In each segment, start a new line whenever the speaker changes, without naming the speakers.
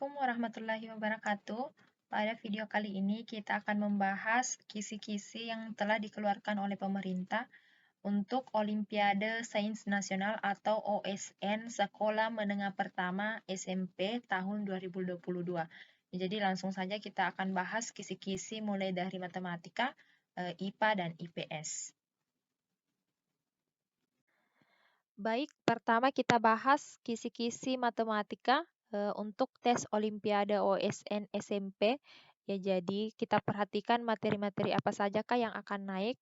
Assalamualaikum warahmatullahi wabarakatuh. Pada video kali ini kita akan membahas kisi-kisi yang telah dikeluarkan oleh pemerintah untuk Olimpiade Sains Nasional atau OSN Sekolah Menengah Pertama SMP tahun 2022. Jadi langsung saja kita akan bahas kisi-kisi mulai dari matematika, IPA, dan IPS. Baik, pertama kita bahas kisi-kisi matematika untuk tes Olimpiade OSN SMP. Ya, jadi kita perhatikan materi-materi apa sajakah yang akan naik.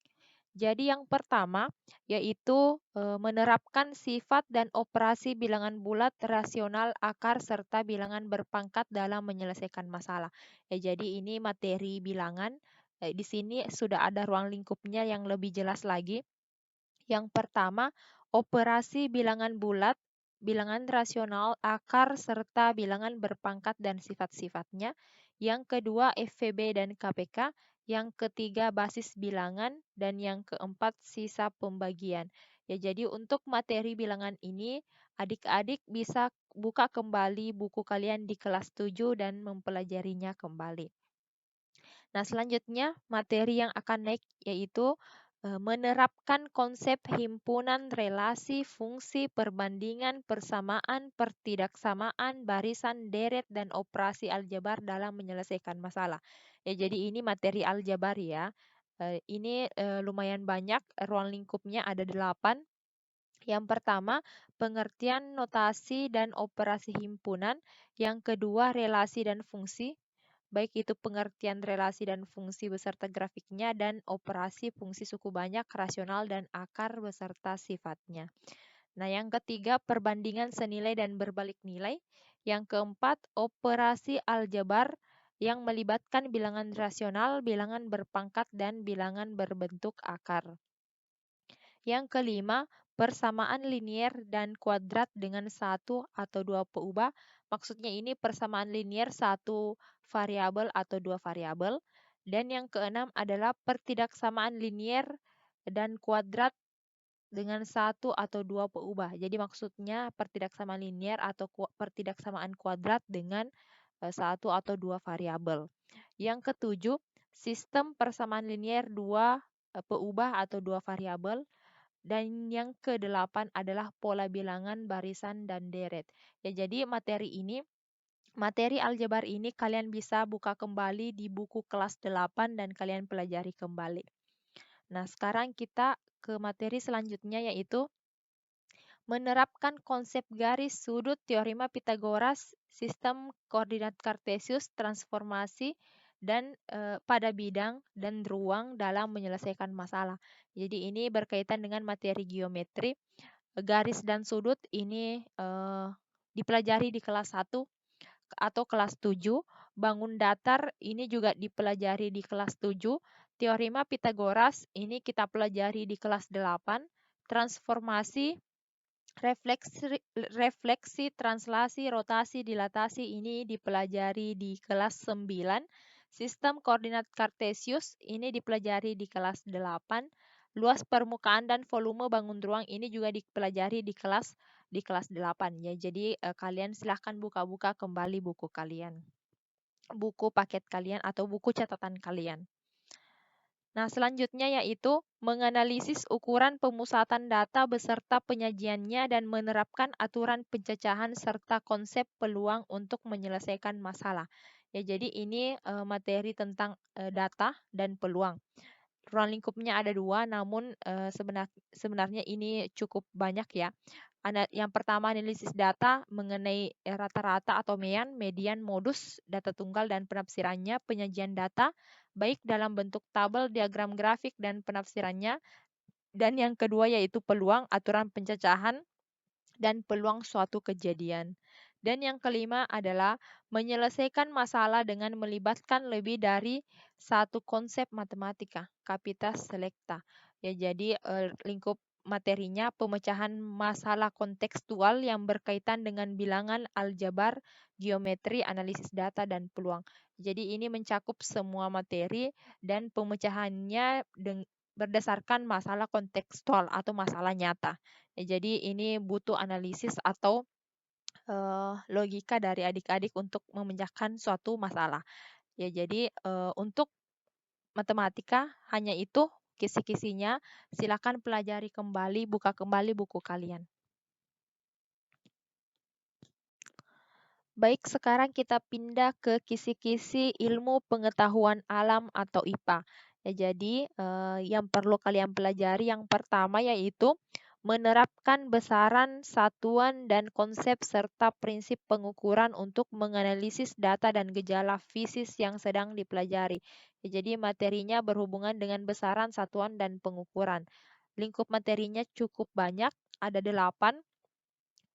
Jadi yang pertama yaitu menerapkan sifat dan operasi bilangan bulat, rasional, akar, serta bilangan berpangkat dalam menyelesaikan masalah. Ya, jadi ini materi bilangan. Di sini sudah ada ruang lingkupnya yang lebih jelas lagi. Yang pertama, operasi bilangan bulat, bilangan rasional, akar, serta bilangan berpangkat dan sifat-sifatnya. Yang kedua, FVB dan KPK. Yang ketiga, basis bilangan. Dan yang keempat, sisa pembagian. Ya, jadi untuk materi bilangan ini, adik-adik bisa buka kembali buku kalian di kelas 7 dan mempelajarinya kembali. Nah, selanjutnya materi yang akan naik yaitu menerapkan konsep himpunan, relasi, fungsi, perbandingan, persamaan, pertidaksamaan, barisan, deret, dan operasi aljabar dalam menyelesaikan masalah. Ya, jadi ini materi aljabar ya. Ini lumayan banyak, ruang lingkupnya ada 8. Yang pertama, pengertian notasi dan operasi himpunan. Yang kedua, relasi dan fungsi, baik itu pengertian relasi dan fungsi beserta grafiknya dan operasi fungsi suku banyak, rasional, dan akar beserta sifatnya. Nah, yang ketiga, perbandingan senilai dan berbalik nilai. Yang keempat, operasi aljabar yang melibatkan bilangan rasional, bilangan berpangkat, dan bilangan berbentuk akar. Yang kelima, persamaan linier dan kuadrat dengan satu atau dua peubah. Maksudnya ini persamaan linier satu variabel atau dua variabel. Dan yang keenam adalah pertidaksamaan linier dan kuadrat dengan satu atau dua peubah. Jadi maksudnya pertidaksamaan linier atau pertidaksamaan kuadrat dengan satu atau dua variabel. Yang ketujuh, sistem persamaan linier dua peubah atau dua variabel. Dan yang kedelapan adalah pola bilangan, barisan, dan deret. Ya, jadi materi aljabar ini kalian bisa buka kembali di buku kelas 8 dan kalian pelajari kembali. Nah, sekarang kita ke materi selanjutnya yaitu menerapkan konsep garis, sudut, teorema Pitagoras, sistem koordinat Kartesius, transformasi, dan pada bidang dan ruang dalam menyelesaikan masalah. Jadi ini berkaitan dengan materi geometri. Garis dan sudut ini dipelajari di kelas 1 atau kelas 7. Bangun datar ini juga dipelajari di kelas 7. Teorema Pitagoras ini kita pelajari di kelas 8. Transformasi, refleksi, translasi, rotasi, dilatasi ini dipelajari di kelas 9. Sistem koordinat Kartesius ini dipelajari di kelas 8. Luas permukaan dan volume bangun ruang ini juga dipelajari di kelas 8 ya. Jadi kalian silahkan buka-buka kembali buku kalian. Buku paket kalian atau buku catatan kalian. Nah, selanjutnya yaitu menganalisis ukuran pemusatan data beserta penyajiannya dan menerapkan aturan pencacahan serta konsep peluang untuk menyelesaikan masalah. Ya, jadi ini materi tentang data dan peluang. Ruang lingkupnya ada 2, namun sebenarnya ini cukup banyak ya. Yang pertama analisis data mengenai rata-rata atau median, modus, data tunggal dan penafsirannya, penyajian data, baik dalam bentuk tabel, diagram grafik, dan penafsirannya. Dan yang kedua yaitu peluang, aturan pencacahan, dan peluang suatu kejadian. Dan yang kelima adalah menyelesaikan masalah dengan melibatkan lebih dari satu konsep matematika, capitas selecta. Ya, jadi lingkup materinya pemecahan masalah kontekstual yang berkaitan dengan bilangan, aljabar, geometri, analisis data, dan peluang. Jadi ini mencakup semua materi dan pemecahannya berdasarkan masalah kontekstual atau masalah nyata. Ya, jadi ini butuh analisis atau logika dari adik-adik untuk memecahkan suatu masalah. Ya, jadi untuk matematika hanya itu kisi-kisinya. Silakan pelajari kembali, buka kembali buku kalian. Baik, sekarang kita pindah ke kisi-kisi ilmu pengetahuan alam atau IPA. Ya, jadi yang perlu kalian pelajari yang pertama yaitu menerapkan besaran, satuan, dan konsep serta prinsip pengukuran untuk menganalisis data dan gejala fisis yang sedang dipelajari. Ya, jadi materinya berhubungan dengan besaran, satuan, dan pengukuran. Lingkup materinya cukup banyak, ada 8,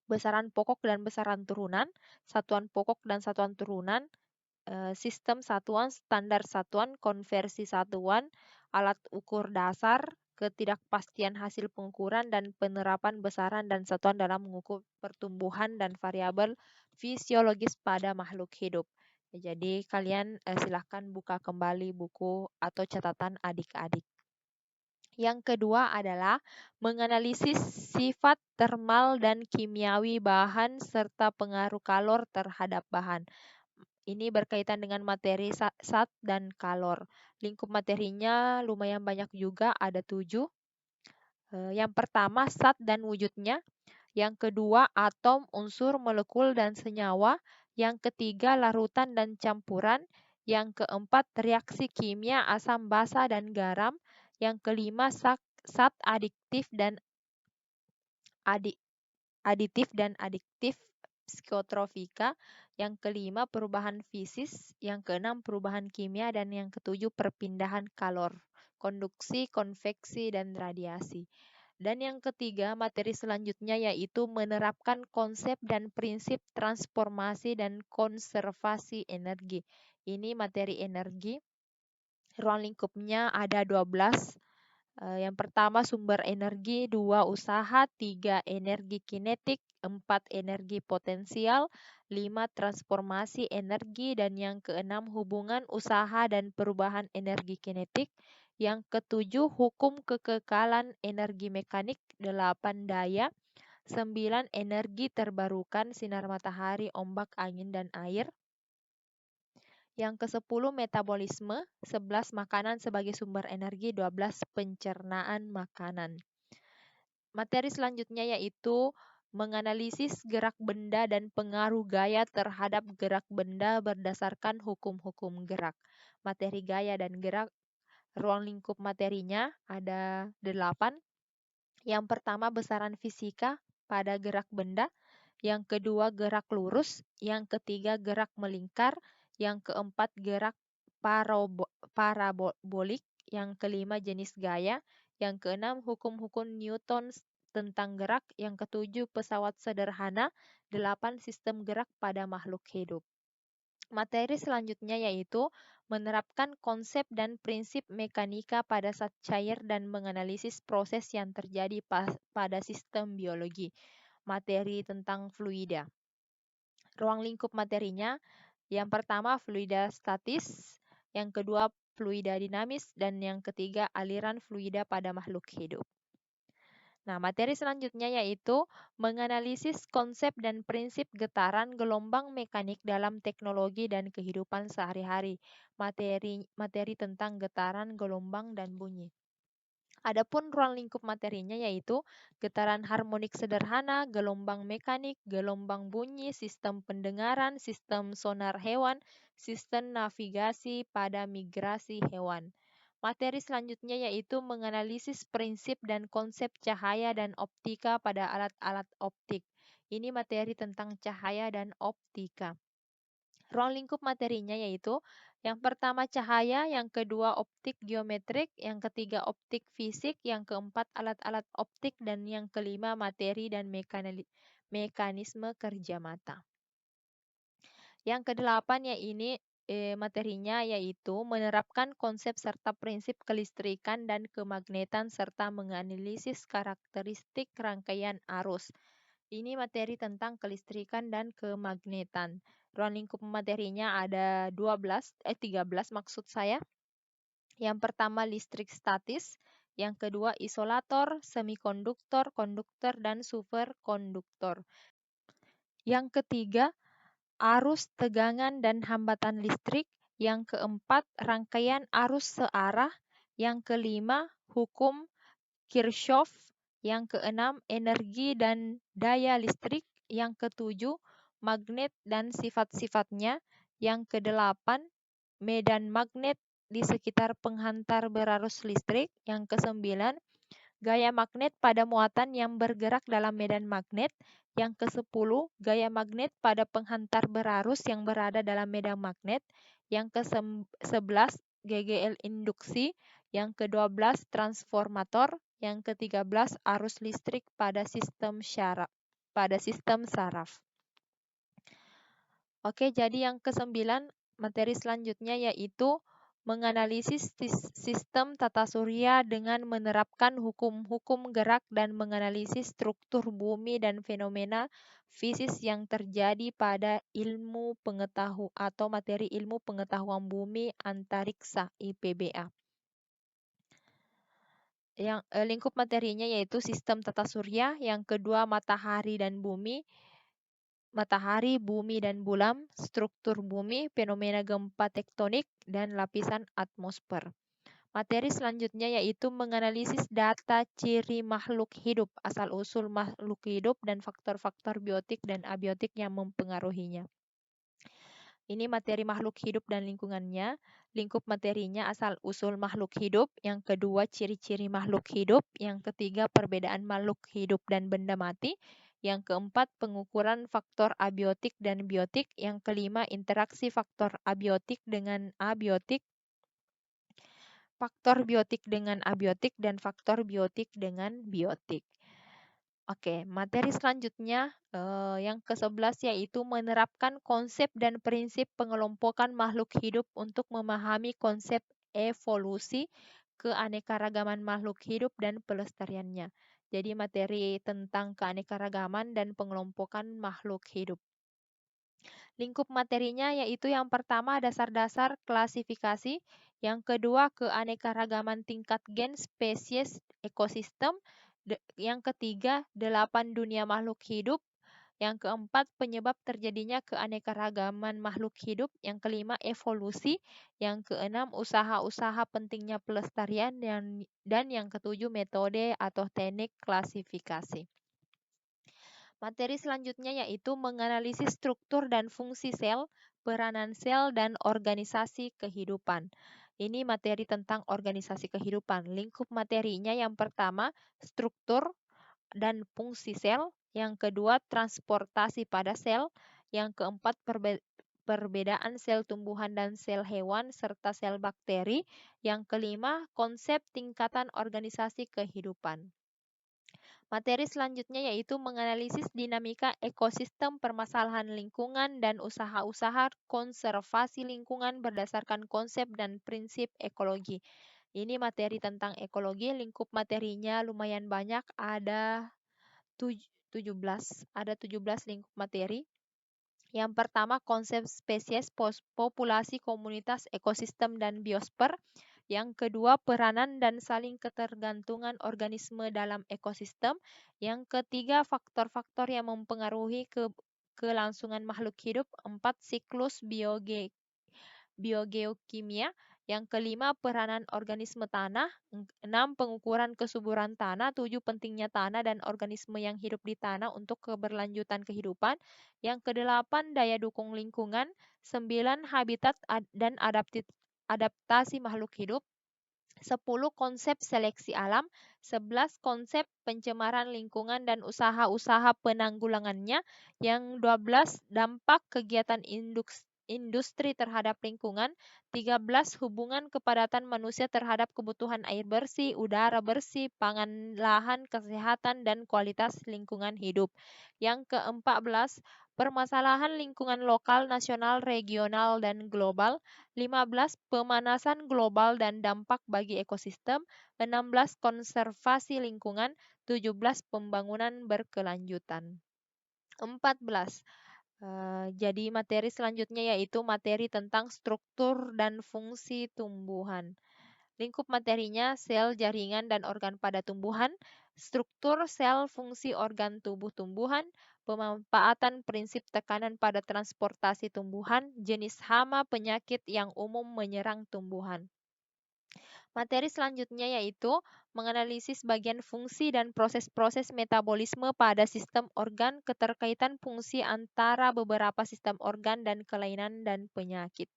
besaran pokok dan besaran turunan, satuan pokok dan satuan turunan, sistem satuan, standar satuan, konversi satuan, alat ukur dasar, ketidakpastian hasil pengukuran, dan penerapan besaran dan satuan dalam mengukur pertumbuhan dan variabel fisiologis pada makhluk hidup. Jadi kalian silahkan buka kembali buku atau catatan adik-adik. Yang kedua adalah menganalisis sifat termal dan kimiawi bahan serta pengaruh kalor terhadap bahan. Ini berkaitan dengan materi zat dan kalor. Lingkup materinya lumayan banyak juga, ada 7. Yang pertama zat dan wujudnya. Yang kedua atom, unsur, molekul, dan senyawa. Yang ketiga larutan dan campuran. Yang keempat reaksi kimia, asam basa dan garam. Yang kelima zat adi- aditif dan adiktif psikotropika. Yang kelima perubahan fisis, yang keenam perubahan kimia, dan yang ketujuh perpindahan kalor, konduksi, konveksi, dan radiasi. Dan yang ketiga, materi selanjutnya yaitu menerapkan konsep dan prinsip transformasi dan konservasi energi. Ini materi energi. Ruang lingkupnya ada 12. Yang pertama sumber energi, 2 usaha, 3 energi kinetik, 4 energi potensial, 5 transformasi energi, dan yang keenam hubungan usaha dan perubahan energi kinetik. Yang ketujuh hukum kekekalan energi mekanik, 8 daya, 9 energi terbarukan, sinar matahari, ombak, angin, dan air. Yang ke-10 metabolisme, 11 makanan sebagai sumber energi, 12 pencernaan makanan. Materi selanjutnya yaitu menganalisis gerak benda dan pengaruh gaya terhadap gerak benda berdasarkan hukum-hukum gerak. Materi gaya dan gerak, ruang lingkup materinya ada 8. Yang pertama besaran fisika pada gerak benda, yang kedua gerak lurus, yang ketiga gerak melingkar, yang keempat gerak parabolik, yang kelima jenis gaya, yang keenam hukum-hukum Newton tentang gerak, yang ketujuh pesawat sederhana, 8 sistem gerak pada makhluk hidup. Materi selanjutnya yaitu menerapkan konsep dan prinsip mekanika pada zat cair dan menganalisis proses yang terjadi pada sistem biologi. Materi tentang fluida. Ruang lingkup materinya, yang pertama fluida statis, yang kedua fluida dinamis, dan yang ketiga aliran fluida pada makhluk hidup. Nah, materi selanjutnya yaitu menganalisis konsep dan prinsip getaran gelombang mekanik dalam teknologi dan kehidupan sehari-hari. Materi tentang getaran, gelombang, dan bunyi. Adapun ruang lingkup materinya yaitu getaran harmonik sederhana, gelombang mekanik, gelombang bunyi, sistem pendengaran, sistem sonar hewan, sistem navigasi pada migrasi hewan. Materi selanjutnya yaitu menganalisis prinsip dan konsep cahaya dan optika pada alat-alat optik. Ini materi tentang cahaya dan optika. Ruang lingkup materinya yaitu yang pertama cahaya, yang kedua optik geometrik, yang ketiga optik fisik, yang keempat alat-alat optik, dan yang kelima materi dan mekanisme kerja mata. Yang kedelapan materinya yaitu menerapkan konsep serta prinsip kelistrikan dan kemagnetan serta menganalisis karakteristik rangkaian arus. Ini materi tentang kelistrikan dan kemagnetan. Ruang lingkup materinya ada 13 maksud saya. Yang pertama listrik statis, yang kedua isolator, semikonduktor, konduktor, dan superkonduktor. Yang ketiga, arus, tegangan, dan hambatan listrik. Yang keempat, rangkaian arus searah. Yang kelima, hukum Kirchhoff. Yang keenam, energi dan daya listrik. Yang ketujuh, magnet dan sifat-sifatnya. Yang kedelapan, medan magnet di sekitar penghantar berarus listrik. Yang kesembilan, gaya magnet pada muatan yang bergerak dalam medan magnet. Yang ke-10, gaya magnet pada penghantar berarus yang berada dalam medan magnet. Yang ke-11, GGL induksi. Yang ke-12, transformator. Yang ke-13, arus listrik pada sistem saraf. Oke, jadi yang ke-9, materi selanjutnya yaitu menganalisis sistem tata surya dengan menerapkan hukum-hukum gerak dan menganalisis struktur bumi dan fenomena fisis yang terjadi pada ilmu pengetahuan atau materi ilmu pengetahuan bumi antariksa IPBA. Yang lingkup materinya yaitu sistem tata surya, yang kedua matahari dan bumi, matahari, bumi, dan bulan, struktur bumi, fenomena gempa tektonik, dan lapisan atmosfer. Materi selanjutnya yaitu menganalisis data ciri makhluk hidup, asal-usul makhluk hidup, dan faktor-faktor biotik dan abiotik yang mempengaruhinya. Ini materi makhluk hidup dan lingkungannya. Lingkup materinya asal-usul makhluk hidup. Yang kedua, ciri-ciri makhluk hidup. Yang ketiga, perbedaan makhluk hidup dan benda mati. Yang keempat, pengukuran faktor abiotik dan biotik. Yang kelima, interaksi faktor abiotik dengan abiotik. Faktor biotik dengan abiotik dan faktor biotik dengan biotik. Oke, materi selanjutnya yang ke-11 yaitu menerapkan konsep dan prinsip pengelompokan makhluk hidup untuk memahami konsep evolusi, keanekaragaman makhluk hidup dan pelestariannya. Jadi materi tentang keanekaragaman dan pengelompokan makhluk hidup. Lingkup materinya yaitu yang pertama dasar-dasar klasifikasi, yang kedua keanekaragaman tingkat gen, spesies, ekosistem, yang ketiga 8 dunia makhluk hidup, yang keempat penyebab terjadinya keanekaragaman makhluk hidup, yang kelima evolusi, yang keenam usaha-usaha pentingnya pelestarian, dan yang ketujuh metode atau teknik klasifikasi. Materi selanjutnya yaitu menganalisis struktur dan fungsi sel, peranan sel, dan organisasi kehidupan. Ini materi tentang organisasi kehidupan. Lingkup materinya yang pertama, struktur dan fungsi sel. Yang kedua, transportasi pada sel. Yang keempat, perbedaan sel tumbuhan dan sel hewan serta sel bakteri. Yang kelima, konsep tingkatan organisasi kehidupan. Materi selanjutnya yaitu menganalisis dinamika ekosistem, permasalahan lingkungan, dan usaha-usaha konservasi lingkungan berdasarkan konsep dan prinsip ekologi. Ini materi tentang ekologi, lingkup materinya lumayan banyak, ada 17 lingkup materi. Yang pertama, konsep spesies, populasi, komunitas, ekosistem, dan biosfer. Yang kedua, peranan dan saling ketergantungan organisme dalam ekosistem. Yang ketiga, faktor-faktor yang mempengaruhi kelangsungan makhluk hidup. 4, siklus biogeokimia. Yang kelima, peranan organisme tanah. 6, pengukuran kesuburan tanah. 7, pentingnya tanah dan organisme yang hidup di tanah untuk keberlanjutan kehidupan. Yang kedelapan, daya dukung lingkungan. 9, habitat dan adaptasi makhluk hidup. 10, konsep seleksi alam. 11, konsep pencemaran lingkungan dan usaha-usaha penanggulangannya. Yang 12, dampak kegiatan industri terhadap lingkungan. 13, hubungan kepadatan manusia terhadap kebutuhan air bersih, udara bersih, pangan, lahan, kesehatan, dan kualitas lingkungan hidup. Yang ke-14, permasalahan lingkungan lokal, nasional, regional, dan global. 15, pemanasan global dan dampak bagi ekosistem. 16, konservasi lingkungan. 17, pembangunan berkelanjutan. 14. Jadi materi selanjutnya yaitu materi tentang struktur dan fungsi tumbuhan. Lingkup materinya sel, jaringan, dan organ pada tumbuhan. struktur sel, fungsi organ tubuh tumbuhan, pemanfaatan prinsip tekanan pada transportasi tumbuhan, jenis hama penyakit yang umum menyerang tumbuhan. Materi selanjutnya yaitu menganalisis bagian fungsi dan proses-proses metabolisme pada sistem organ, keterkaitan fungsi antara beberapa sistem organ dan kelainan dan penyakit.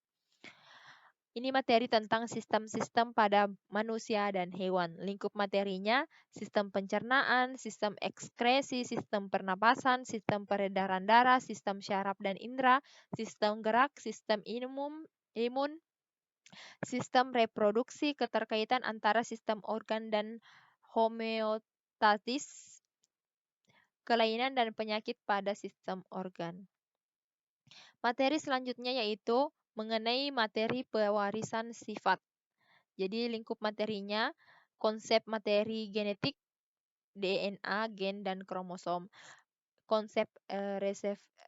Ini materi tentang sistem-sistem pada manusia dan hewan. Lingkup materinya, sistem pencernaan, sistem ekskresi, sistem pernapasan, sistem peredaran darah, sistem syaraf dan indera, sistem gerak, sistem imun, sistem reproduksi, keterkaitan antara sistem organ dan homeostatis, kelainan dan penyakit pada sistem organ. Materi selanjutnya yaitu mengenai materi pewarisan sifat. Jadi lingkup materinya, konsep materi genetik, DNA, gen, dan kromosom. Konsep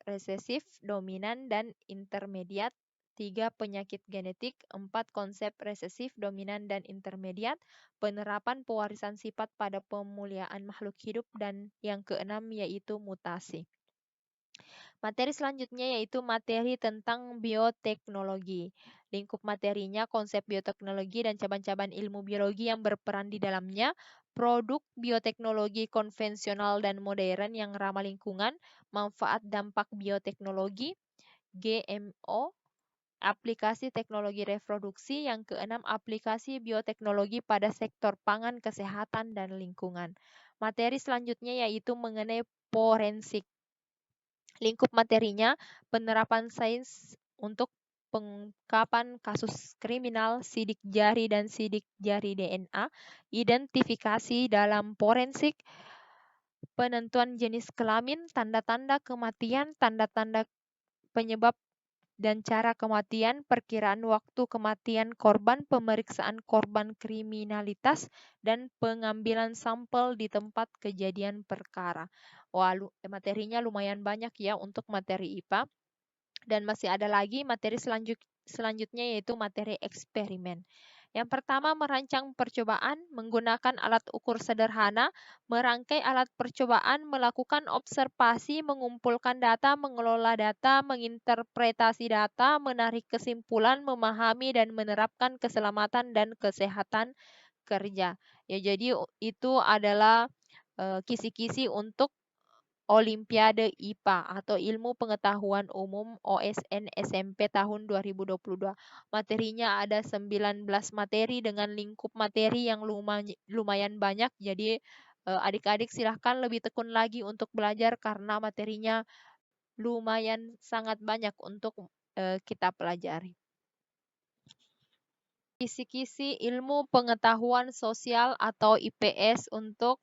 resesif, dominan, dan intermediat. 3. Penyakit genetik. 4. Konsep resesif, dominan, dan intermediat. Penerapan pewarisan sifat pada pemuliaan makhluk hidup. Dan yang keenam yaitu mutasi. Materi selanjutnya yaitu materi tentang bioteknologi. Lingkup materinya konsep bioteknologi dan cabang-cabang ilmu biologi yang berperan di dalamnya, produk bioteknologi konvensional dan modern yang ramah lingkungan, manfaat dampak bioteknologi, GMO, aplikasi teknologi reproduksi, yang keenam aplikasi bioteknologi pada sektor pangan, kesehatan, dan lingkungan. Materi selanjutnya yaitu mengenai forensik. Lingkup materinya, penerapan sains untuk pengungkapan kasus kriminal, sidik jari dan sidik jari DNA, identifikasi dalam forensik, penentuan jenis kelamin, tanda-tanda kematian, tanda-tanda penyebab dan cara kematian, perkiraan waktu kematian korban, pemeriksaan korban kriminalitas, dan pengambilan sampel di tempat kejadian perkara. Wah, materinya lumayan banyak ya untuk materi IPA. Dan masih ada lagi materi selanjutnya yaitu materi eksperimen. Yang pertama, merancang percobaan menggunakan alat ukur sederhana, merangkai alat percobaan, melakukan observasi, mengumpulkan data, mengelola data, menginterpretasi data, menarik kesimpulan, memahami dan menerapkan keselamatan dan kesehatan kerja. Ya, jadi itu adalah kisi-kisi untuk Olimpiade IPA atau Ilmu Pengetahuan Umum OSN SMP tahun 2022. Materinya ada 19 materi dengan lingkup materi yang lumayan banyak. Jadi adik-adik silahkan lebih tekun lagi untuk belajar karena materinya lumayan sangat banyak untuk kita pelajari. Kisi-kisi ilmu pengetahuan sosial atau IPS untuk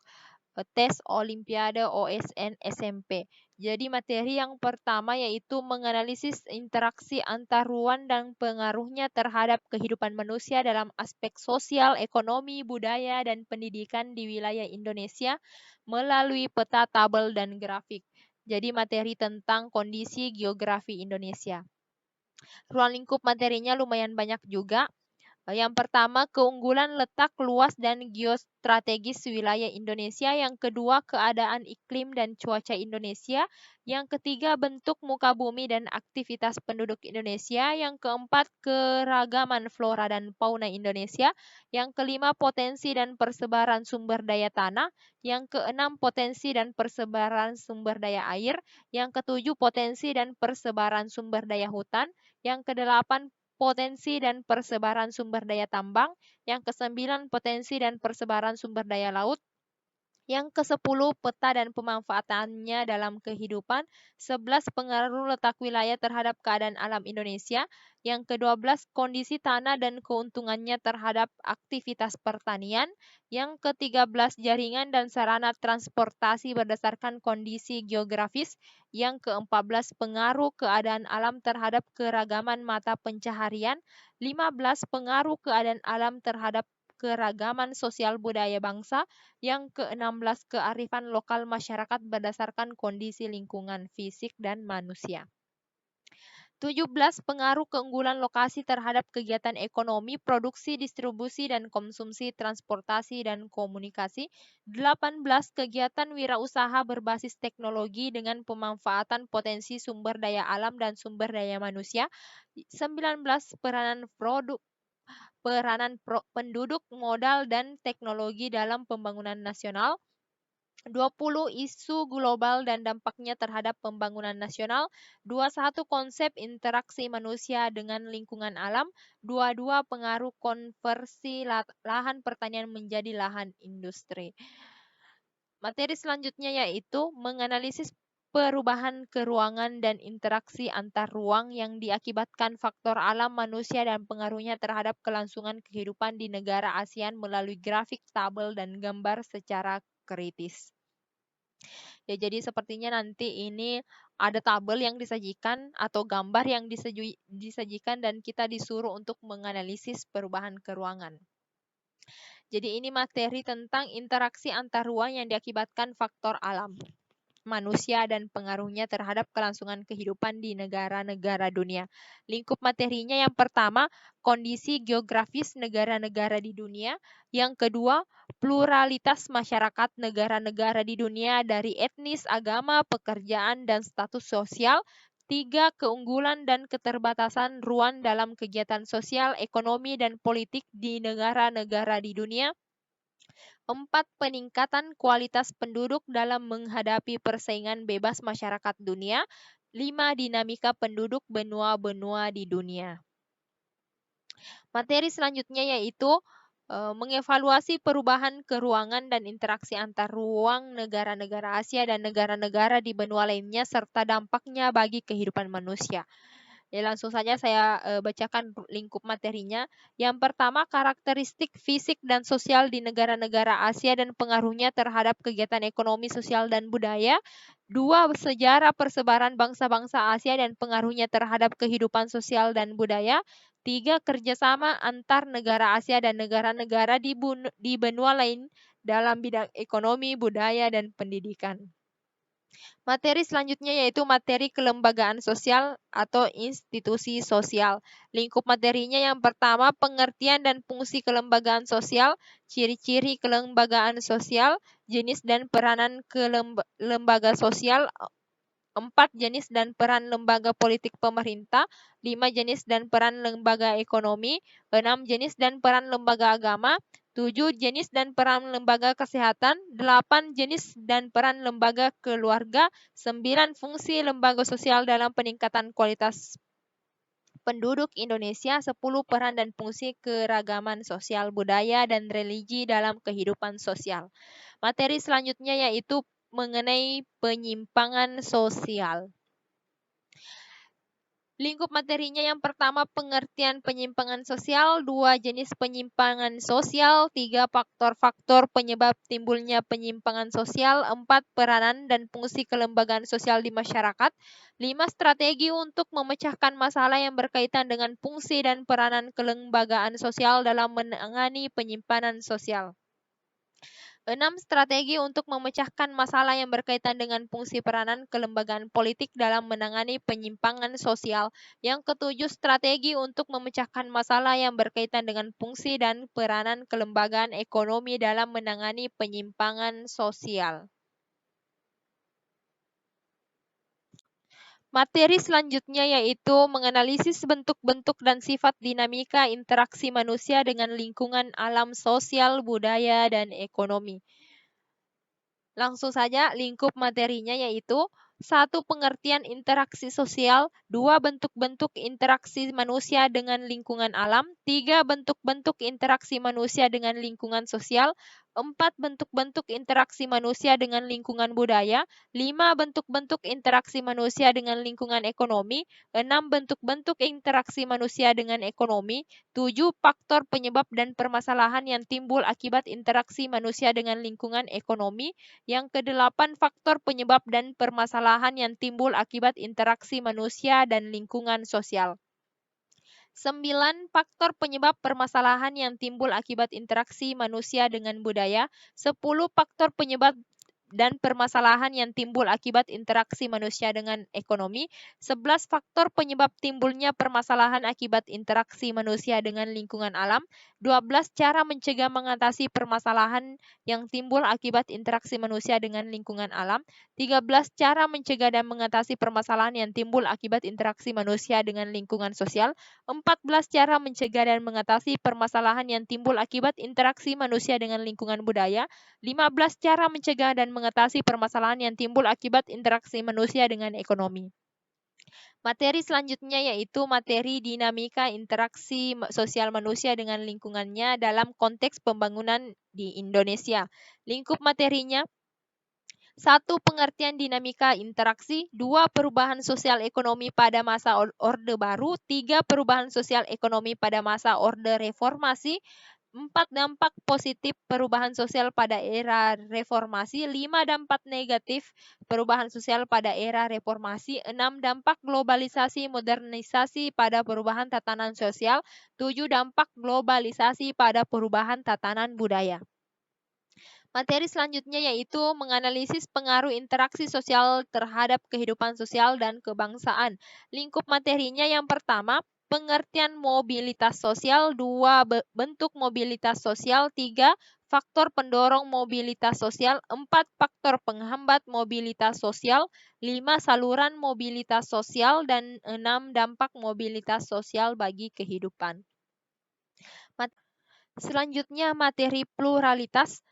tes Olimpiade OSN SMP. Jadi materi yang pertama yaitu menganalisis interaksi antar ruang dan pengaruhnya terhadap kehidupan manusia dalam aspek sosial, ekonomi, budaya, dan pendidikan di wilayah Indonesia melalui peta, tabel, dan grafik. Jadi materi tentang kondisi geografi Indonesia. Ruang lingkup materinya lumayan banyak juga. Yang pertama, keunggulan letak luas dan geostrategis wilayah Indonesia. Yang kedua, keadaan iklim dan cuaca Indonesia. Yang ketiga, bentuk muka bumi dan aktivitas penduduk Indonesia. Yang keempat, keragaman flora dan fauna Indonesia. Yang kelima, potensi dan persebaran sumber daya tanah. Yang keenam, potensi dan persebaran sumber daya air. Yang ketujuh, potensi dan persebaran sumber daya hutan. Yang kedelapan, potensi dan persebaran sumber daya tambang. Yang kesembilan, potensi dan persebaran sumber daya laut. Yang ke-10, peta dan pemanfaatannya dalam kehidupan. 11, pengaruh letak wilayah terhadap keadaan alam Indonesia. Yang ke-12, kondisi tanah dan keuntungannya terhadap aktivitas pertanian. Yang ke-13, jaringan dan sarana transportasi berdasarkan kondisi geografis. Yang ke-14, pengaruh keadaan alam terhadap keragaman mata pencaharian. 15, pengaruh keadaan alam terhadap keragaman sosial budaya bangsa. Yang ke-16, kearifan lokal masyarakat berdasarkan kondisi lingkungan fisik dan manusia. 17. Pengaruh keunggulan lokasi terhadap kegiatan ekonomi, produksi, distribusi, dan konsumsi, transportasi, dan komunikasi. 18. Kegiatan wirausaha berbasis teknologi dengan pemanfaatan potensi sumber daya alam dan sumber daya manusia. 19. Penduduk, modal, dan teknologi dalam pembangunan nasional. 20. Isu global dan dampaknya terhadap pembangunan nasional. 21. Konsep interaksi manusia dengan lingkungan alam. 22. Pengaruh konversi lahan pertanian menjadi lahan industri. Materi selanjutnya yaitu menganalisis perubahan keruangan dan interaksi antar ruang yang diakibatkan faktor alam, manusia, dan pengaruhnya terhadap kelangsungan kehidupan di negara ASEAN melalui grafik, tabel, dan gambar secara kritis. Ya, jadi sepertinya nanti ini ada tabel yang disajikan atau gambar yang disajikan dan kita disuruh untuk menganalisis perubahan keruangan. Jadi ini materi tentang interaksi antar ruang yang diakibatkan faktor alam, manusia, dan pengaruhnya terhadap kelangsungan kehidupan di negara-negara dunia. Lingkup materinya yang pertama, kondisi geografis negara-negara di dunia. Yang kedua, pluralitas masyarakat negara-negara di dunia dari etnis, agama, pekerjaan, dan status sosial. 3. Keunggulan dan keterbatasan ruang dalam kegiatan sosial, ekonomi, dan politik di negara-negara di dunia. 4. Peningkatan kualitas penduduk dalam menghadapi persaingan bebas masyarakat dunia. 5. Dinamika penduduk benua-benua di dunia. Materi selanjutnya yaitu mengevaluasi perubahan keruangan dan interaksi antar ruang negara-negara Asia dan negara-negara di benua lainnya serta dampaknya bagi kehidupan manusia. Ya, langsung saja saya bacakan lingkup materinya. Yang pertama, karakteristik fisik dan sosial di negara-negara Asia dan pengaruhnya terhadap kegiatan ekonomi, sosial, dan budaya. 2. Sejarah persebaran bangsa-bangsa Asia dan pengaruhnya terhadap kehidupan sosial dan budaya. 3. Kerjasama antar negara Asia dan negara-negara di benua lain dalam bidang ekonomi, budaya, dan pendidikan. Materi selanjutnya yaitu materi kelembagaan sosial atau institusi sosial. Lingkup materinya yang pertama, pengertian dan fungsi kelembagaan sosial, ciri-ciri kelembagaan sosial, jenis dan peranan lembaga sosial. 4. Jenis dan peran lembaga politik pemerintah. 5. Jenis dan peran lembaga ekonomi. 6. Jenis dan peran lembaga agama. 7. Jenis dan peran lembaga kesehatan. 8. Jenis dan peran lembaga keluarga. 9. Fungsi lembaga sosial dalam peningkatan kualitas penduduk Indonesia. 10. Peran dan fungsi keragaman sosial, budaya, dan religi dalam kehidupan sosial. Materi selanjutnya yaitu mengenai penyimpangan sosial. Lingkup materinya yang pertama, pengertian penyimpangan sosial. 2. Jenis penyimpangan sosial. 3. Faktor-faktor penyebab timbulnya penyimpangan sosial. 4. Peranan dan fungsi kelembagaan sosial di masyarakat. 5. Strategi untuk memecahkan masalah yang berkaitan dengan fungsi dan peranan kelembagaan sosial dalam menangani penyimpangan sosial. 6. Strategi untuk memecahkan masalah yang berkaitan dengan fungsi peranan kelembagaan politik dalam menangani penyimpangan sosial. Yang ketujuh, strategi untuk memecahkan masalah yang berkaitan dengan fungsi dan peranan kelembagaan ekonomi dalam menangani penyimpangan sosial. Materi selanjutnya yaitu menganalisis bentuk-bentuk dan sifat dinamika interaksi manusia dengan lingkungan alam, sosial, budaya, dan ekonomi. Langsung saja lingkup materinya yaitu 1. Pengertian interaksi sosial. 2. Bentuk-bentuk interaksi manusia dengan lingkungan alam. 3. Bentuk-bentuk interaksi manusia dengan lingkungan sosial. 4. Bentuk-bentuk interaksi manusia dengan lingkungan budaya. 5. Bentuk-bentuk interaksi manusia dengan lingkungan ekonomi. 6. Bentuk-bentuk interaksi manusia dengan ekonomi. 7. Faktor penyebab dan permasalahan yang timbul akibat interaksi manusia dengan lingkungan ekonomi. Yang ke-8, faktor penyebab dan permasalahan yang timbul akibat interaksi manusia dan lingkungan sosial. 9. Faktor penyebab permasalahan yang timbul akibat interaksi manusia dengan budaya. 10. Faktor penyebab dan permasalahan yang timbul akibat interaksi manusia dengan ekonomi. 11 faktor penyebab timbulnya permasalahan akibat interaksi manusia dengan lingkungan alam. 12 cara mencegah mengatasi permasalahan yang timbul akibat interaksi manusia dengan lingkungan alam. 13 cara mencegah dan mengatasi permasalahan yang timbul akibat interaksi manusia dengan lingkungan sosial. 14 cara mencegah dan mengatasi permasalahan yang timbul akibat interaksi manusia dengan lingkungan budaya. 15 cara mencegah dan mengatasi permasalahan yang timbul akibat interaksi manusia dengan ekonomi. Materi selanjutnya yaitu materi dinamika interaksi sosial manusia dengan lingkungannya dalam konteks pembangunan di Indonesia. Lingkup materinya: 1. Pengertian dinamika interaksi. 2. Perubahan sosial ekonomi pada masa Orde Baru. 3. Perubahan sosial ekonomi pada masa Orde Reformasi. 4. Dampak positif perubahan sosial pada era reformasi. 5. Dampak negatif perubahan sosial pada era reformasi. 6. Dampak globalisasi modernisasi pada perubahan tatanan sosial. 7. Dampak globalisasi pada perubahan tatanan budaya. Materi selanjutnya yaitu menganalisis pengaruh interaksi sosial terhadap kehidupan sosial dan kebangsaan. Lingkup materinya yang pertama, pengertian mobilitas sosial. 2. Bentuk mobilitas sosial. 3. Faktor pendorong mobilitas sosial. 4. Faktor penghambat mobilitas sosial. 5. Saluran mobilitas sosial. Dan 6. Dampak mobilitas sosial bagi kehidupan. Selanjutnya materi pluralitas.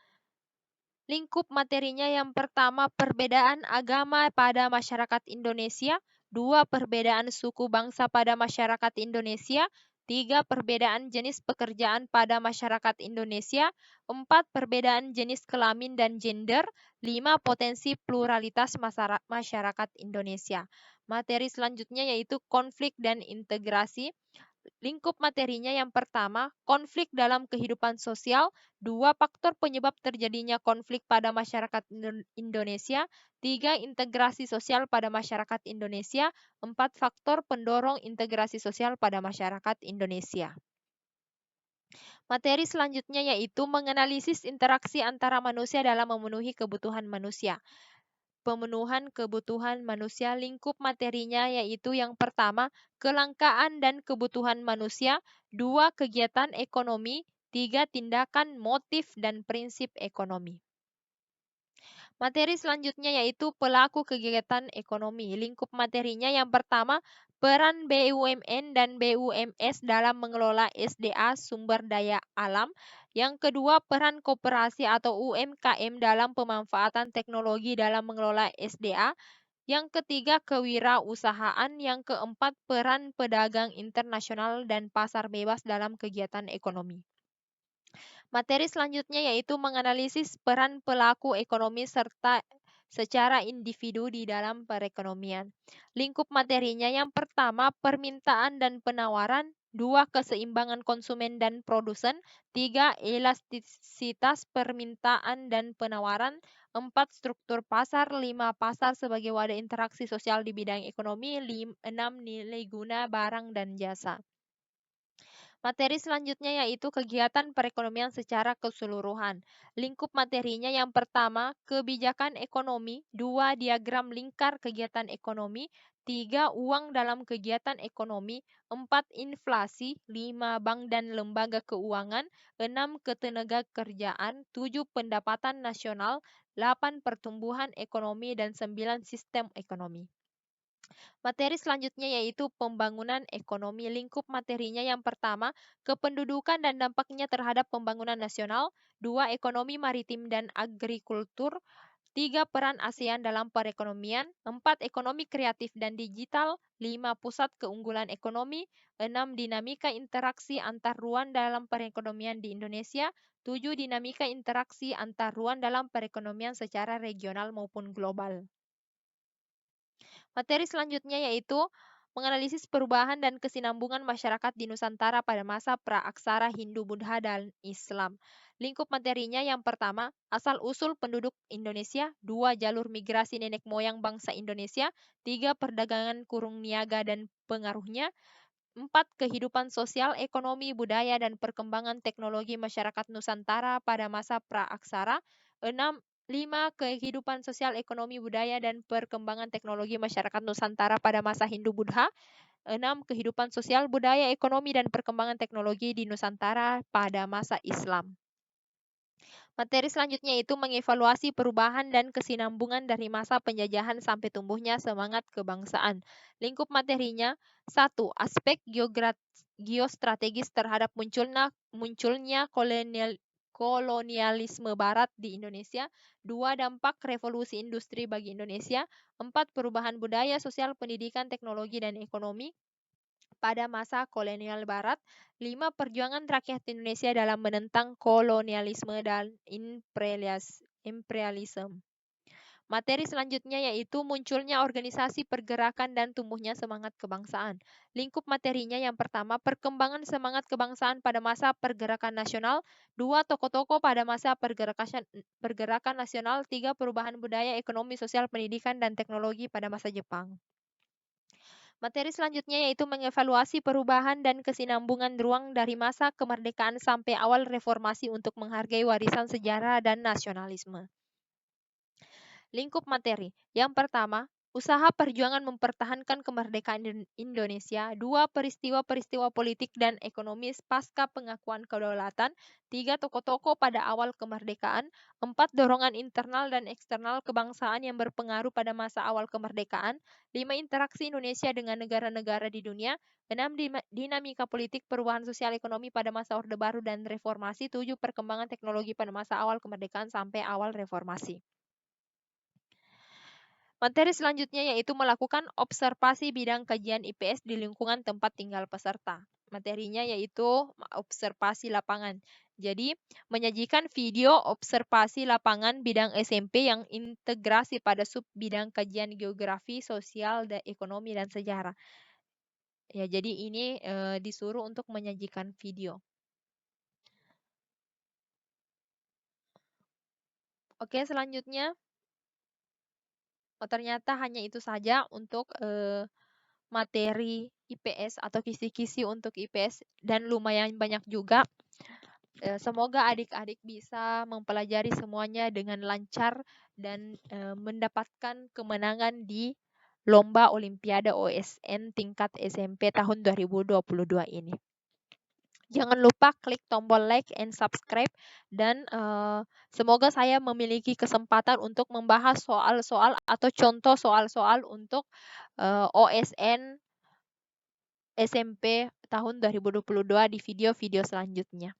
Lingkup materinya yang pertama, perbedaan agama pada masyarakat Indonesia. 2. Perbedaan suku bangsa pada masyarakat Indonesia. 3. Perbedaan jenis pekerjaan pada masyarakat Indonesia. 4. Perbedaan jenis kelamin dan gender. 5. Potensi pluralitas masyarakat Indonesia. Materi selanjutnya yaitu konflik dan integrasi. Lingkup materinya yang pertama, konflik dalam kehidupan sosial. 2. Faktor penyebab terjadinya konflik pada masyarakat Indonesia. 3. Integrasi sosial pada masyarakat Indonesia. 4. Faktor pendorong integrasi sosial pada masyarakat Indonesia. Materi selanjutnya yaitu menganalisis interaksi antara manusia dalam memenuhi kebutuhan manusia. Pemenuhan kebutuhan manusia. Lingkup materinya yaitu yang pertama, kelangkaan dan kebutuhan manusia. 2. Kegiatan ekonomi. 3. Tindakan, motif, dan prinsip ekonomi. Materi selanjutnya yaitu pelaku kegiatan ekonomi. Lingkup materinya yang pertama, peran BUMN dan BUMS dalam mengelola SDA sumber daya alam. Yang kedua, peran koperasi atau UMKM dalam pemanfaatan teknologi dalam mengelola SDA. Yang ketiga, kewirausahaan. Yang keempat, peran pedagang internasional dan pasar bebas dalam kegiatan ekonomi. Materi selanjutnya yaitu menganalisis peran pelaku ekonomi serta secara individu di dalam perekonomian. Lingkup materinya yang pertama, permintaan dan penawaran. 2. Keseimbangan konsumen dan produsen. 3. Elastisitas permintaan dan penawaran. 4. Struktur pasar. 5. Pasar sebagai wadah interaksi sosial di bidang ekonomi. 6. Nilai guna barang dan jasa. Materi selanjutnya yaitu kegiatan perekonomian secara keseluruhan. Lingkup materinya yang pertama, kebijakan ekonomi. 2. Diagram lingkar kegiatan ekonomi. 3. Uang dalam kegiatan ekonomi. 4. Inflasi. 5. Bank dan lembaga keuangan. 6. Ketenagakerjaan. 7. Pendapatan nasional. 8. Pertumbuhan ekonomi. Dan 9. Sistem ekonomi. Materi selanjutnya yaitu pembangunan ekonomi. Lingkup materinya yang pertama, kependudukan dan dampaknya terhadap pembangunan nasional. 2. Ekonomi maritim dan agrikultur. 3. Peran ASEAN dalam perekonomian. 4. Ekonomi kreatif dan digital. 5. Pusat keunggulan ekonomi. 6. Dinamika interaksi antar ruang dalam perekonomian di Indonesia. 7. Dinamika interaksi antar ruang dalam perekonomian secara regional maupun global. Materi selanjutnya yaitu menganalisis perubahan dan kesinambungan masyarakat di Nusantara pada masa praaksara Hindu-Buddha dan Islam. Lingkup materinya yang pertama, asal-usul penduduk Indonesia. 2. Jalur migrasi nenek moyang bangsa Indonesia. 3. Perdagangan kurung niaga dan pengaruhnya. 4. Kehidupan sosial, ekonomi, budaya, dan perkembangan teknologi masyarakat Nusantara pada masa praaksara. 6. 5. Kehidupan sosial, ekonomi, budaya, dan perkembangan teknologi masyarakat Nusantara pada masa Hindu-Buddha. 6. Kehidupan sosial, budaya, ekonomi, dan perkembangan teknologi di Nusantara pada masa Islam. Materi selanjutnya yaitu mengevaluasi perubahan dan kesinambungan dari masa penjajahan sampai tumbuhnya semangat kebangsaan. Lingkup materinya: 1. Aspek geostrategis terhadap munculnya kolonialisme Barat di Indonesia. 2. Dampak revolusi industri bagi Indonesia. 4. Perubahan budaya, sosial, pendidikan, teknologi, dan ekonomi pada masa kolonial Barat. 5. Perjuangan rakyat Indonesia dalam menentang kolonialisme dan imperialisme. Materi selanjutnya yaitu munculnya organisasi pergerakan dan tumbuhnya semangat kebangsaan. Lingkup materinya yang pertama, perkembangan semangat kebangsaan pada masa pergerakan nasional. 2. Tokoh-tokoh pada masa pergerakan nasional. 3. Perubahan budaya, ekonomi, sosial, pendidikan, dan teknologi pada masa Jepang. Materi selanjutnya yaitu mengevaluasi perubahan dan kesinambungan ruang dari masa kemerdekaan sampai awal reformasi untuk menghargai warisan sejarah dan nasionalisme. Lingkup materi. Yang pertama, usaha perjuangan mempertahankan kemerdekaan Indonesia. 2. Peristiwa-peristiwa politik dan ekonomis pasca pengakuan kedaulatan. 3. Tokoh-tokoh pada awal kemerdekaan. 4. Dorongan internal dan eksternal kebangsaan yang berpengaruh pada masa awal kemerdekaan. 5. Interaksi Indonesia dengan negara-negara di dunia. 6. Dinamika politik perubahan sosial ekonomi pada masa Orde Baru dan Reformasi. 7. Perkembangan teknologi pada masa awal kemerdekaan sampai awal reformasi. Materi selanjutnya yaitu melakukan observasi bidang kajian IPS di lingkungan tempat tinggal peserta. Materinya yaitu observasi lapangan. Jadi, menyajikan video observasi lapangan bidang SMP yang integrasi pada sub bidang kajian geografi, sosial, ekonomi, dan sejarah. Ya, jadi ini disuruh untuk menyajikan video. Oke, selanjutnya. Oh, ternyata hanya itu saja untuk materi IPS atau kisi-kisi untuk IPS dan lumayan banyak juga. Semoga adik-adik bisa mempelajari semuanya dengan lancar dan mendapatkan kemenangan di Lomba Olimpiade OSN tingkat SMP tahun 2022 ini. Jangan lupa klik tombol like and subscribe dan semoga saya memiliki kesempatan untuk membahas soal-soal atau contoh soal-soal untuk OSN SMP tahun 2022 di video-video selanjutnya.